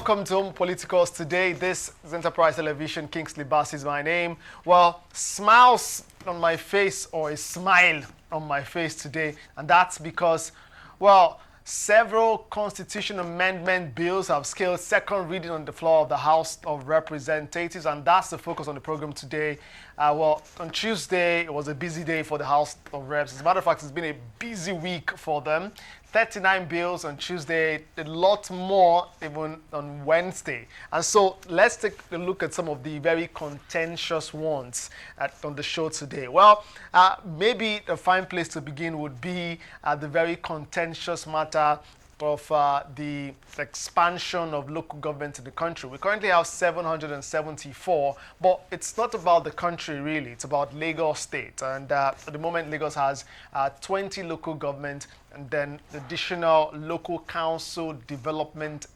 welcome to Home Politicals today. This is Enterprise Television. Kingsley Bass is my name. Well, smiles on my face, or a smile on my face today, and that's because, well, several constitution amendment bills have scaled second reading on the floor of the House of Representatives, and that's the focus on the program today. Well, on Tuesday, it was a busy day for the House of Reps. As a matter of fact, it's been a busy week for them. 39 bills on Tuesday, a lot more even on Wednesday. And so let's take a look at some of the very contentious ones on the show today. Well, maybe a fine place to begin would be the very contentious matter of the expansion of local government in the country. We currently have 774, but it's not about the country really, it's about Lagos State. And at the moment, Lagos has 20 local government and then additional local council development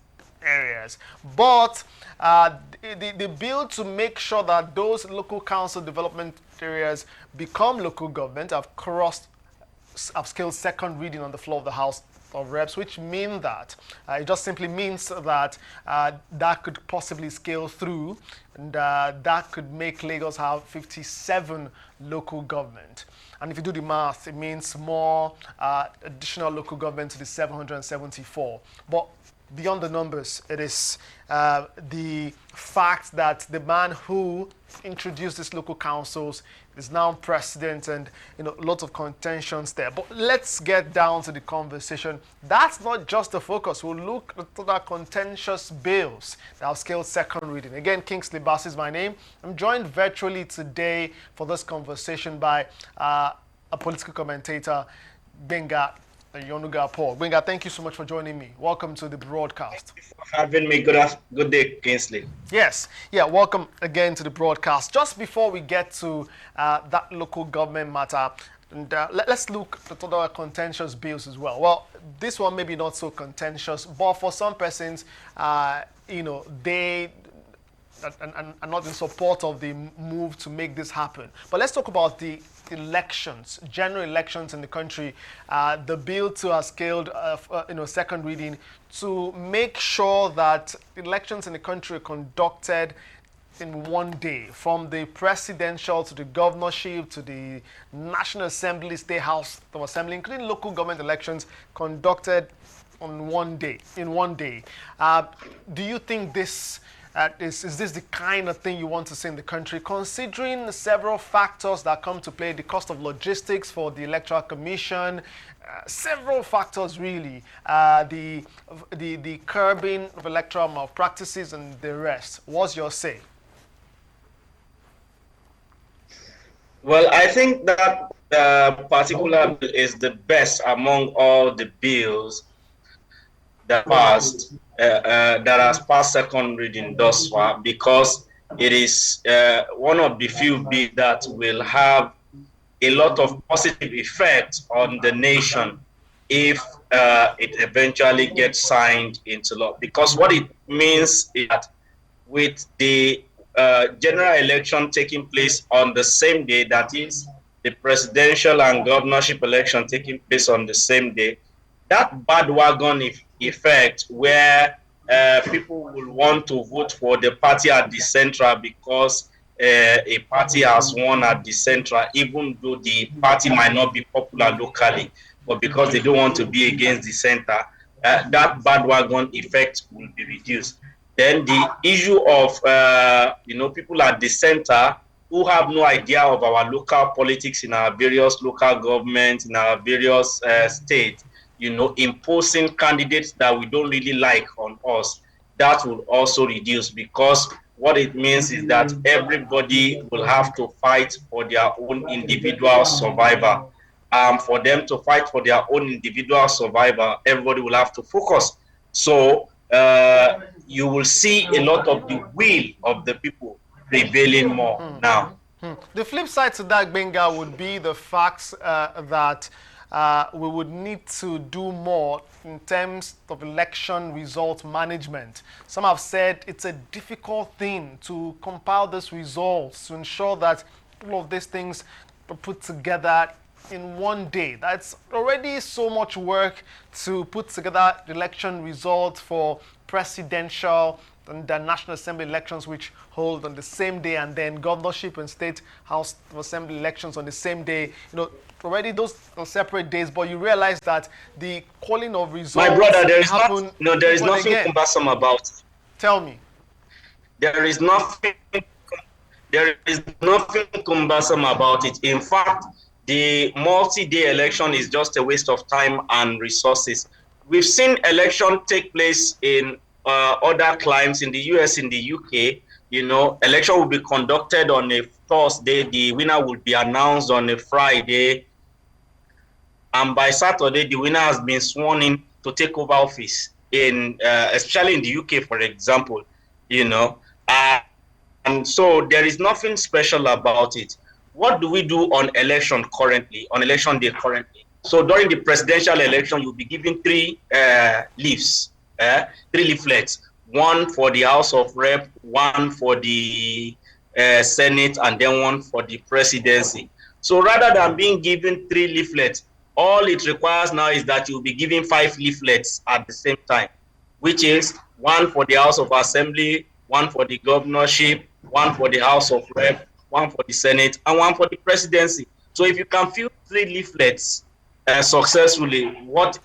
areas. But the bill to make sure that those local council development areas become local government have scaled second reading on the floor of the House of Reps, which mean that it just simply means that that could possibly scale through, and that could make Lagos have 57 local government. And if you do the math, it means more additional local government to the 774. But beyond the numbers, it is the fact that the man who introduced these local councils is now president, and lots of contentions there. But let's get down to the conversation. That's not just the focus. We'll look at the contentious bills that have scaled second reading. Again, Kingsley Bass is my name. I'm joined virtually today for this conversation by a political commentator, Gbenga. Ayannuga Paul. Gbenga, thank you so much for joining me. Welcome to the broadcast. Thank you for having me. Good day, Kingsley. Yes. Yeah, welcome again to the broadcast. Just before we get to that local government matter, and let's look at other contentious bills as well. Well, this one maybe not so contentious, but for some persons, they are not in support of the move to make this happen. But let's talk about the elections, general elections in the country. The bill too has scaled, second reading to make sure that elections in the country are conducted in one day, from the presidential to the governorship to the National Assembly, State House of Assembly, including local government elections conducted on one day. Do you think this is this the kind of thing you want to see in the country, considering several factors that come to play, the cost of logistics for the Electoral Commission, several factors really, the curbing of electoral malpractices and the rest? What's your say? Well, I think that the particular bill is the best among all the bills that passed. That has passed second reading thus far, because it is one of the few bills that will have a lot of positive effect on the nation if it eventually gets signed into law. Because what it means is that with the general election taking place on the same day, that is the presidential and governorship election taking place on the same day, that bandwagon effect where people will want to vote for the party at the central because a party has won at the central, even though the party might not be popular locally, but because they don't want to be against the center, that bandwagon effect will be reduced. Then the issue of people at the center who have no idea of our local politics in our various local governments, in our various states, imposing candidates that we don't really like on us, that will also reduce, because what it means is that everybody will have to fight for their own individual survival. For them to fight for their own individual survival, everybody will have to focus. So you will see a lot of the will of the people prevailing more now. The flip side to that, Gbenga, would be the fact that we would need to do more in terms of election result management. Some have said it's a difficult thing to compile these results, to ensure that all of these things are put together in one day. That's already so much work to put together election results for presidential and the National Assembly elections, which hold on the same day, and then governorship and state house assembly elections on the same day. Already those are separate days, but you realize that the calling of results My brother, there is happen there is nothing again. cumbersome about it. Tell me. There is nothing cumbersome about it. In fact, the multi-day election is just a waste of time and resources. We've seen election take place in other climes in the US, in the UK. Election will be conducted on a Thursday. The winner will be announced on a Friday. And by Saturday, the winner has been sworn in to take over office, especially in the UK, for example. And so there is nothing special about it. What do we do on election day currently? So during the presidential election, you'll be given three leaflets, one for the House of Rep, one for the Senate, and then one for the presidency. So rather than being given three leaflets, all it requires now is that you'll be given 5 leaflets at the same time, which is one for the House of Assembly, one for the governorship, one for the House of Rep, one for the Senate, and one for the presidency. So if you can fill 3 leaflets successfully, what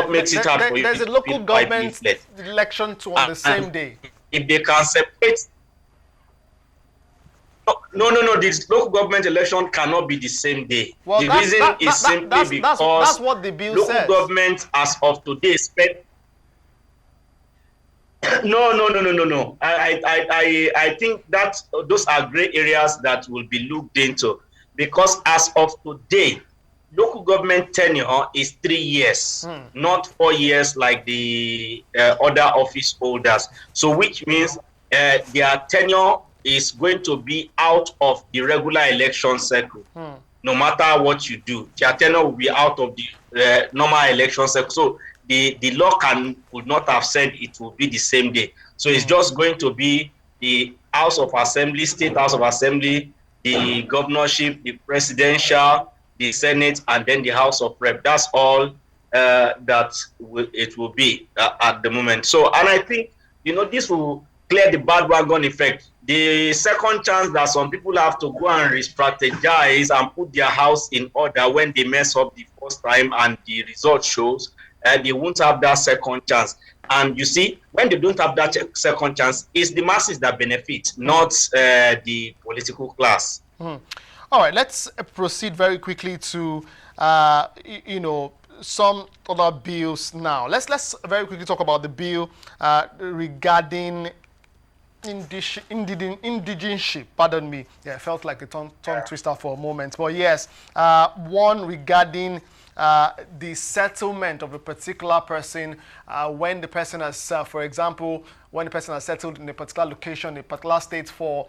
makes it hard for you? There's a local government election on the same day. If they can separate, no. This local government election cannot be the same day. Well, the reason is simply because that's what the bill local says. government, as of today, spend. No. I think that those are gray areas that will be looked into, because as of today, local government tenure is 3 years, not 4 years like the other office holders. So which means their tenure is going to be out of the regular election cycle. No matter what you do, their tenure will be out of the normal election cycle. So the law would not have said it will be the same day. So it's just going to be the House of Assembly, State House of Assembly, the governorship, the presidential, the Senate, and then the House of Rep. That's all that it will be at the moment. So, and I think, this will clear the bandwagon effect. The second chance that some people have to go and re-strategize and put their house in order when they mess up the first time and the result shows, they won't have that second chance. And you see, when they don't have that second chance, it's the masses that benefit, not the political class. All right, let's proceed very quickly to, some other bills now. Let's very quickly talk about the bill regarding indigenship. Pardon me. Yeah, it felt like a tongue twister for a moment. But yes, one regarding the settlement of a particular person when the person has, for example, when the person has settled in a particular location, a particular state for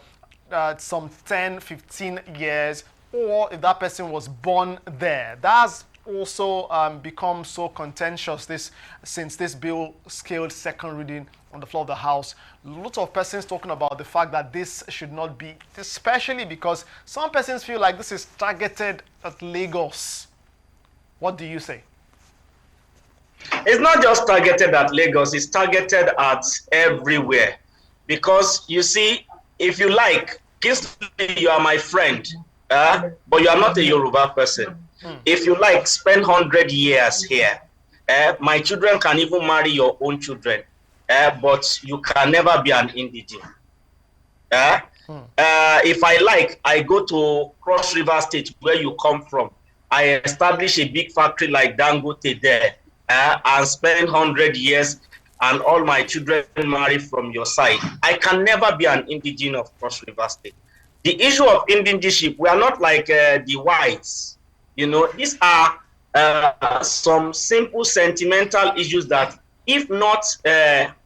some 10, 15 years, or if that person was born there. That's also become so contentious since this bill scaled second reading on the floor of the House. Lots of persons talking about the fact that this should not be, especially because some persons feel like this is targeted at Lagos. What do you say? It's not just targeted at Lagos, it's targeted at everywhere. Because you see, if you like, Kingsley, you are my friend, but you are not a Yoruba person. If you like, spend 100 years here. My children can even marry your own children, but you can never be an indigene. If I like, I go to Cross River State, where you come from. I establish a big factory like Dangote there, and spend 100 years, and all my children marry from your side. I can never be an indigene of Cross River State. The issue of indigenship, we are not like the whites. These are some simple sentimental issues that, if not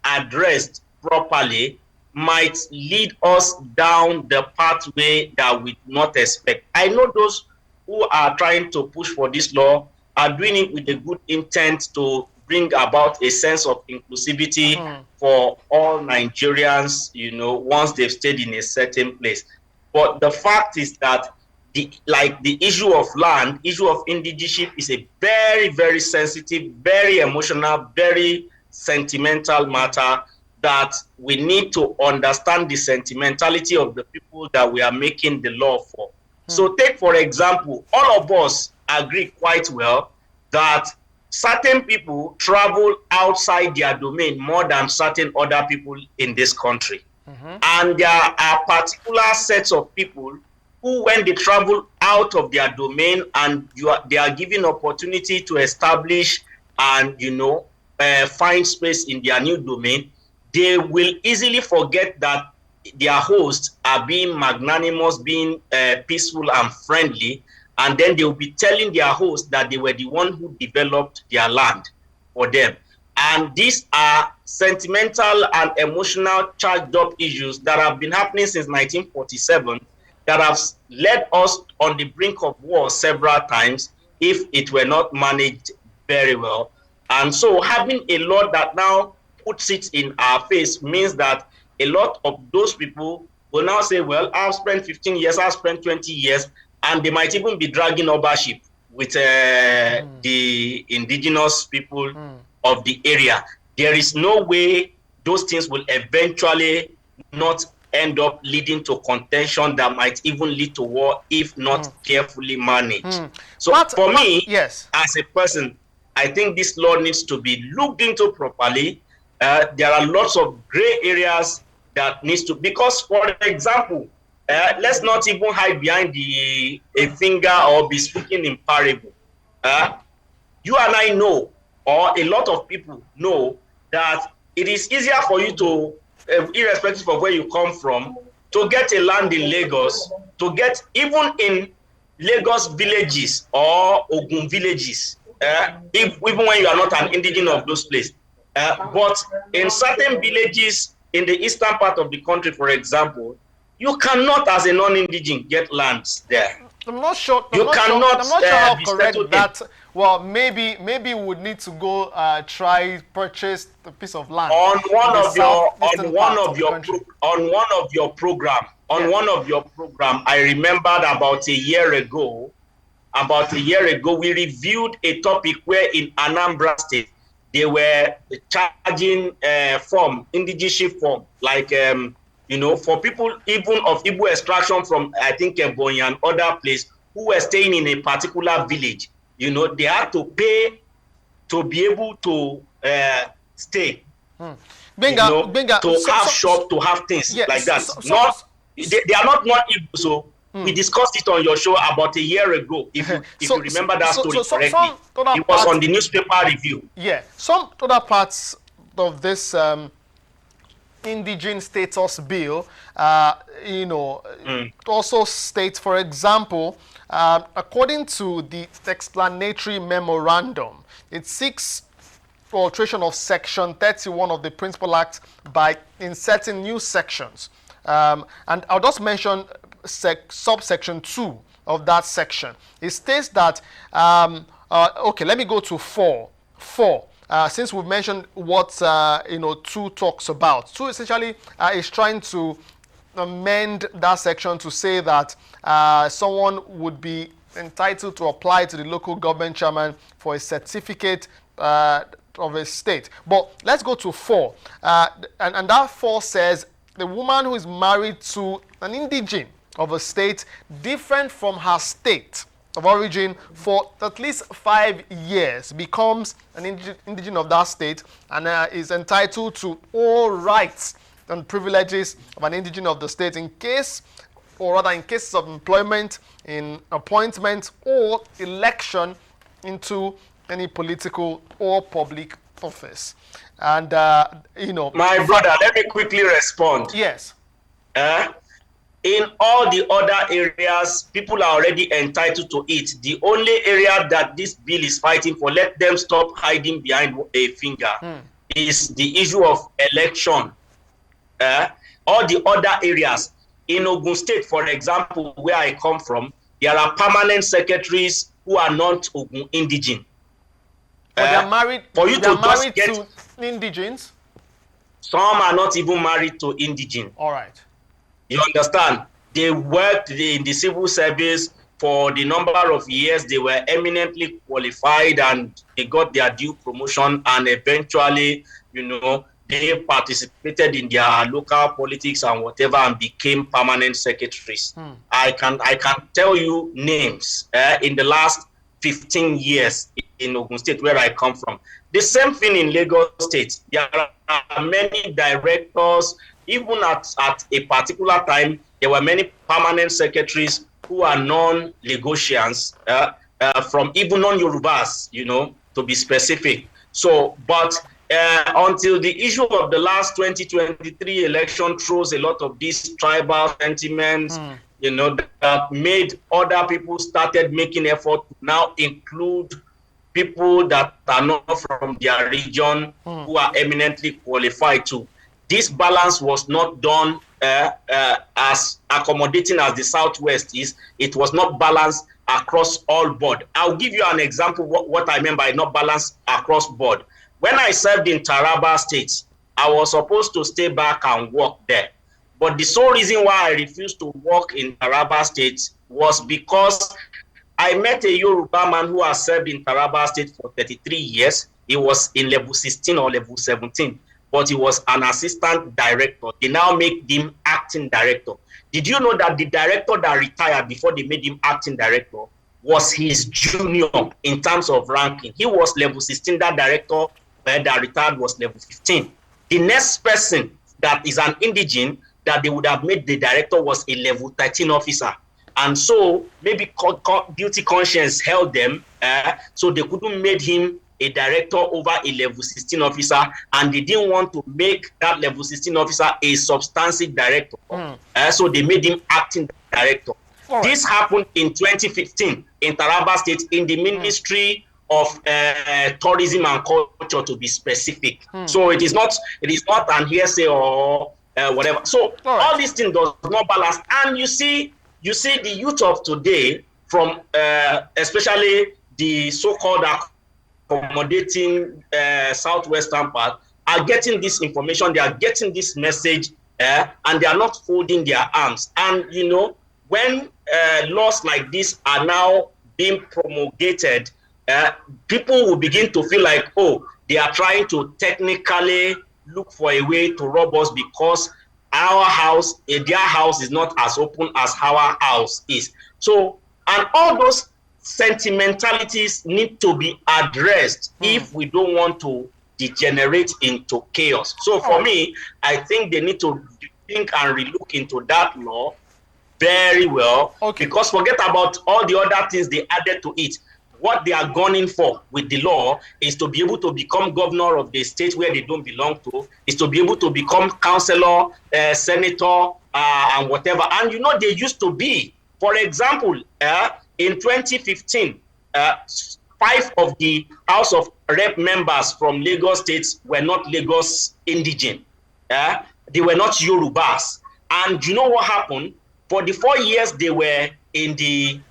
addressed properly, might lead us down the pathway that we do not expect. I know those who are trying to push for this law are doing it with a good intent to bring about a sense of inclusivity for all Nigerians, once they've stayed in a certain place. But the fact is that the issue of land, issue of indigenship is a very, very sensitive, very emotional, very sentimental matter that we need to understand the sentimentality of the people that we are making the law for. So take, for example, all of us agree quite well that certain people travel outside their domain more than certain other people in this country. And there are particular sets of people who, when they travel out of their domain and they are given opportunity to establish and, find space in their new domain, they will easily forget that their hosts are being magnanimous, being peaceful and friendly, and then they will be telling their hosts that they were the one who developed their land for them. And these are sentimental and emotional charged up issues that have been happening since 1947 that have led us on the brink of war several times if it were not managed very well. And so having a law that now puts it in our face means that a lot of those people will now say, well, I've spent 15 years, I've spent 20 years, and they might even be dragging ownership with the indigenous people of the area. There is no way those things will eventually not end up leading to contention that might even lead to war if not carefully managed. So for me, yes, as a person, I think this law needs to be looked into properly. There are lots of gray areas that needs to, because for example, let's not even hide behind a finger or be speaking in parable. You and I know, or a lot of people know, that it is easier for you to, irrespective of where you come from, to get a land in Lagos, to get even in Lagos villages or Ogun villages, even when you are not an indigenous of those places. But in certain villages in the eastern part of the country, for example, you cannot, as a non-indigenous, get lands there. I'm not sure. I'm not sure how correct that. Well, maybe we would need to go try purchase a piece of land on one of your program. I remembered about a year ago, we reviewed a topic where in Anambra State they were charging indigenous form, like for people even of Igbo extraction from, I think, Gbenga and other place who were staying in a particular village. They had to pay to be able to stay. Gbenga, to have shop, to have things like that. They are not Igbo, so we discussed it on your show about a year ago. If you remember that story correctly, it was on the newspaper review. Yeah, some other parts of this indigenous status bill, also states, for example, according to the explanatory memorandum, it seeks alteration of Section 31 of the Principal Act by inserting new sections. And I'll just mention subsection 2 of that section. It states that, okay, let me go to 4. Since we've mentioned what 2 talks about. 2 essentially is trying to amend that section to say that someone would be entitled to apply to the local government chairman for a certificate of a state. But let's go to 4. And that 4 says the woman who is married to an indigene of a state different from her state of origin for at least 5 years becomes an indigene of that state and is entitled to all rights and privileges of an indigene of the state in cases of employment, in appointment or election into any political or public office. And my brother, let me quickly respond. Yes. In all the other areas, people are already entitled to it. The only area that this bill is fighting for, let them stop hiding behind a finger, is the issue of election. All the other areas, in Ogun State, for example, where I come from, there are permanent secretaries who are not Ogun indigene. But they are married. For you to married to indigenes. Some are not even married to indigene. All right. You understand? They worked in the civil service. for the number of years they were eminently qualified and they got their due promotion, and eventually, they participated in their local politics and whatever and became permanent secretaries. I can tell you names in the last 15 years in Ogun State, where I come from. The same thing in Lagos State. There are many directors, even at a particular time, there were many permanent secretaries who are non-Lagosians, from even non-Yorubas, to be specific. So, but until the issue of the last 2023 election throws a lot of these tribal sentiments, that made other people started making effort to now include people that are not from their region who are eminently qualified to. This balance was not done as accommodating as the Southwest is. It was not balanced across all board. I'll give you an example what I mean by not balanced across board. When I served in Taraba State, I was supposed to stay back and work there. But the sole reason why I refused to work in Taraba State was because I met a Yoruba man who has served in Taraba State for 33 years. He was in level 16 or level 17, but he was an assistant director. They now make him acting director. Did you know that the director that retired before they made him acting director was his junior in terms of ranking? He was level 16, that director that retired was level 15. The next person that is an indigene that they would have made the director was a level 13 officer. And so maybe guilty conscience held them, so they couldn't make him a director over a level 16 officer, and they didn't want to make that level 16 officer a substantive director. So they made him acting director. Right. This happened in 2015 in Taraba State in the Ministry of Tourism and Culture, to be specific. So it is not an hearsay or whatever. So all these things does not balance. And you see the youth of today, from especially the so-called accommodating southwestern part, are getting this information, they are getting this message, and they are not folding their arms. And when laws like this are now being promulgated, people will begin to feel like, oh, they are trying to technically look for a way to rob us because our house, their house is not as open as our house is. So, and all those sentimentalities need to be addressed if we don't want to degenerate into chaos. So for me, I think they need to think and relook into that law very well, because forget about all the other things they added to it. What they are gunning for with the law is to be able to become governor of the state where they don't belong to, is to be able to become councillor, senator, and whatever. And they used to be. For example, in 2015, 5 of the House of Rep members from Lagos State were not Lagos indigene. They were not Yorubas. And you know what happened? For the 4 years they were in the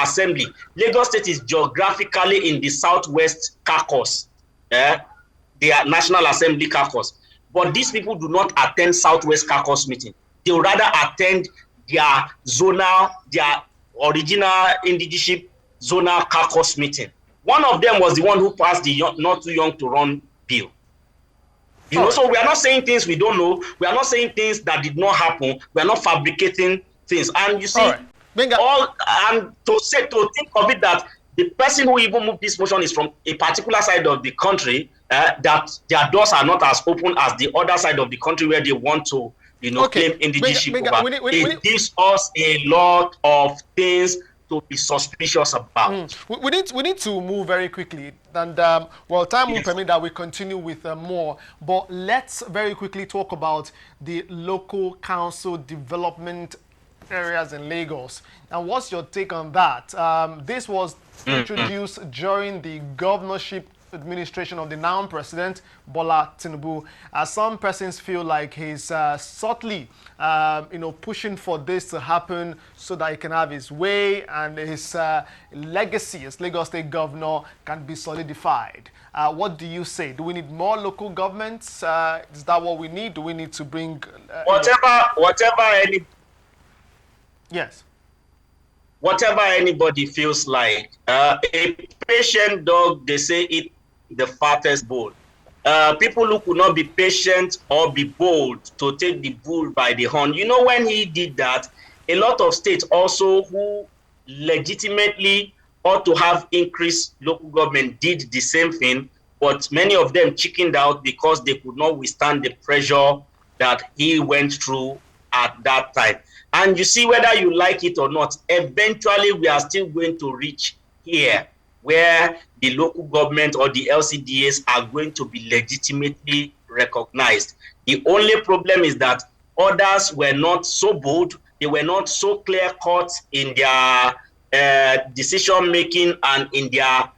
assembly, Lagos State is geographically in the southwest caucus, the National Assembly caucus. But these people do not attend southwest caucus meeting. They would rather attend their zonal, their original indigenship zonal caucus meeting. One of them was the one who passed the not too young to run bill. So we are not saying things we don't know. We are not saying things that did not happen. We are not fabricating things. And you see, and to think of it that the person who even moved this motion is from a particular side of the country, that their doors are not as open as the other side of the country where they want to, claim indigenship over. It gives us a lot of things to be suspicious about. We need to move very quickly, and time will permit that we continue with more. But let's very quickly talk about the local council development areas in Lagos. And what's your take on that? This was introduced during the governorship administration of the now president Bola Tinubu. Some persons feel like he's subtly, pushing for this to happen so that he can have his way and his legacy as Lagos State governor can be solidified. What do you say? Do we need more local governments? Is that what we need? Do we need to bring whatever any? Yes. whatever anybody feels like. A patient dog, they say, eat the fattest bone. People who could not be patient or be bold to take the bull by the horn. You know, when he did that, a lot of states also who legitimately ought to have increased local government did the same thing, but many of them chickened out because they could not withstand the pressure that he went through at that time. And you see, whether you like it or not, eventually we are still going to reach here where the local government or the LCDAs are going to be legitimately recognized. The only problem is that others were not so bold, they were not so clear-cut in their decision making and in their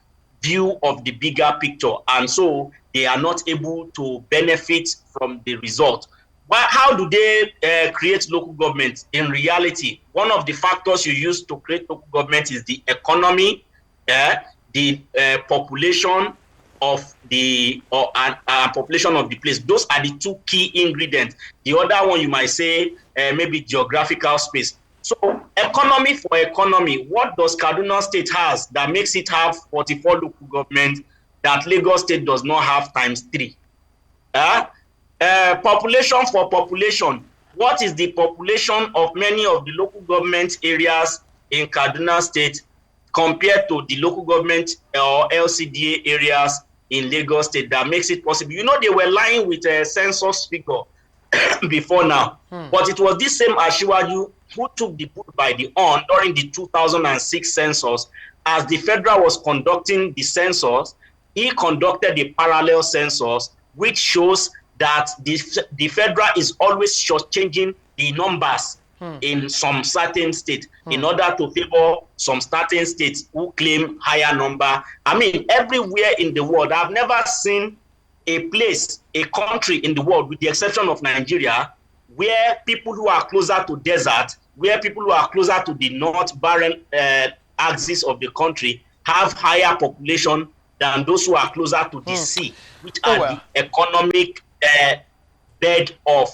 view of the bigger picture, and so they are not able to benefit from the result. But how do they create local government? In reality, one of the factors you use to create local government is the economy, the population of the population of the place. Those are the two key ingredients. The other one you might say maybe geographical space. So economy for economy, what does Kaduna State has that makes it have 44 local governments that Lagos State does not have times 3? Population for population, what is the population of many of the local government areas in Kaduna State compared to the local government or LCDA areas in Lagos State that makes it possible? You know, they were lying with a census figure before now, but it was this same Asiwaju who took the bull by the horn during the 2006 census. As the federal was conducting the census, he conducted a parallel census, which shows that the federal is always shortchanging the numbers in some certain states in order to favor some certain states who claim higher number. I mean, everywhere in the world, I've never seen a place, a country in the world, with the exception of Nigeria, where people who are closer to desert, where people who are closer to the north barren axis of the country have higher population than those who are closer to the sea, which are the economic bed of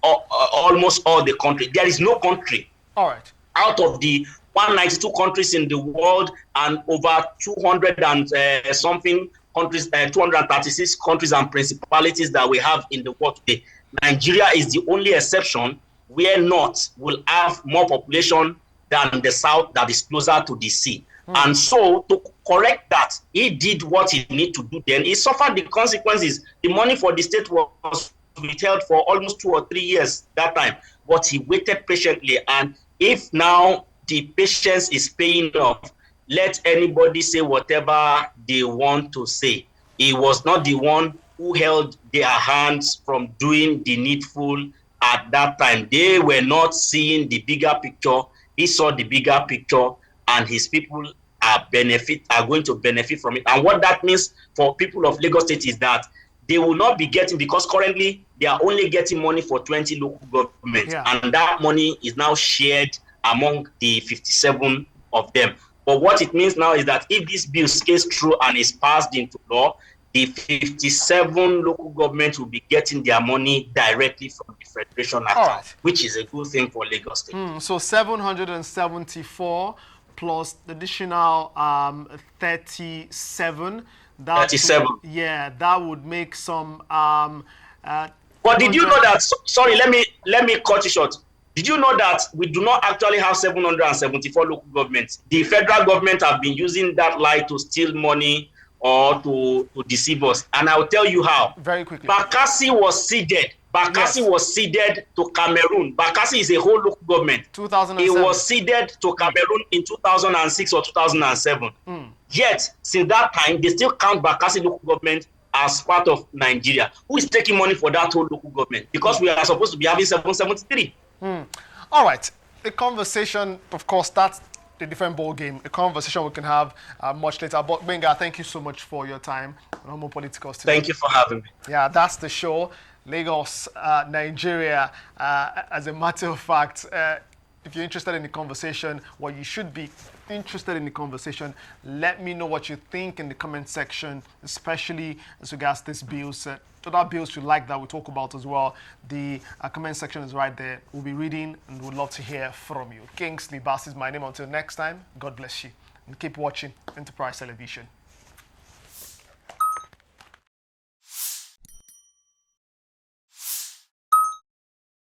almost all the country. There is no country out of the 192 countries in the world and over 200 and something countries, 236 countries and principalities that we have in the world today. Nigeria is the only exception where north will have more population than the south that is closer to the sea. And so to correct that, he did what he needed to do then. He suffered the consequences. The money for the state was withheld for almost 2 or 3 years that time, but he waited patiently. And if now the patience is paying off, let anybody say whatever they want to say. He was not the one who held their hands from doing the needful at that time. They were not seeing the bigger picture. He saw the bigger picture, and his people are going to benefit from it. And what that means for people of Lagos State is that they will not be getting, because currently they are only getting money for 20 local governments, and that money is now shared among the 57 of them. But what it means now is that if this bill scales through and is passed into law, the 57 local governments will be getting their money directly from the Federation account, which is a good thing for Lagos State. So 774 plus the additional 37. 37. That would make some. But did you know that? Sorry, let me cut you short. Did you know that we do not actually have 774 local governments? The federal government have been using that lie to steal money or to deceive us. And I'll tell you how. Very quickly. Bakassi was ceded. Was ceded to Cameroon. Bakassi is a whole local government. 2007. It was ceded to Cameroon in 2006 or 2007. Yet, since that time, they still count Bakassi local government as part of Nigeria. Who is taking money for that whole local government? Because we are supposed to be having 773. All right. The conversation, of course, that's a different ball game. A conversation we can have much later. But Gbenga, thank you so much for your time on Homo Politicals today. Thank you for having me. Yeah, that's the show. Lagos, Nigeria. As a matter of fact, if you're interested in the conversation, what you should be interested in the conversation, let me know what you think in the comment section, especially as regards this bills. Other bills you like that we talk about as well. The comment section is right there. We'll be reading and we'd love to hear from you. Kingsley Bass is my name. Until next time, God bless you. And keep watching Enterprise Television.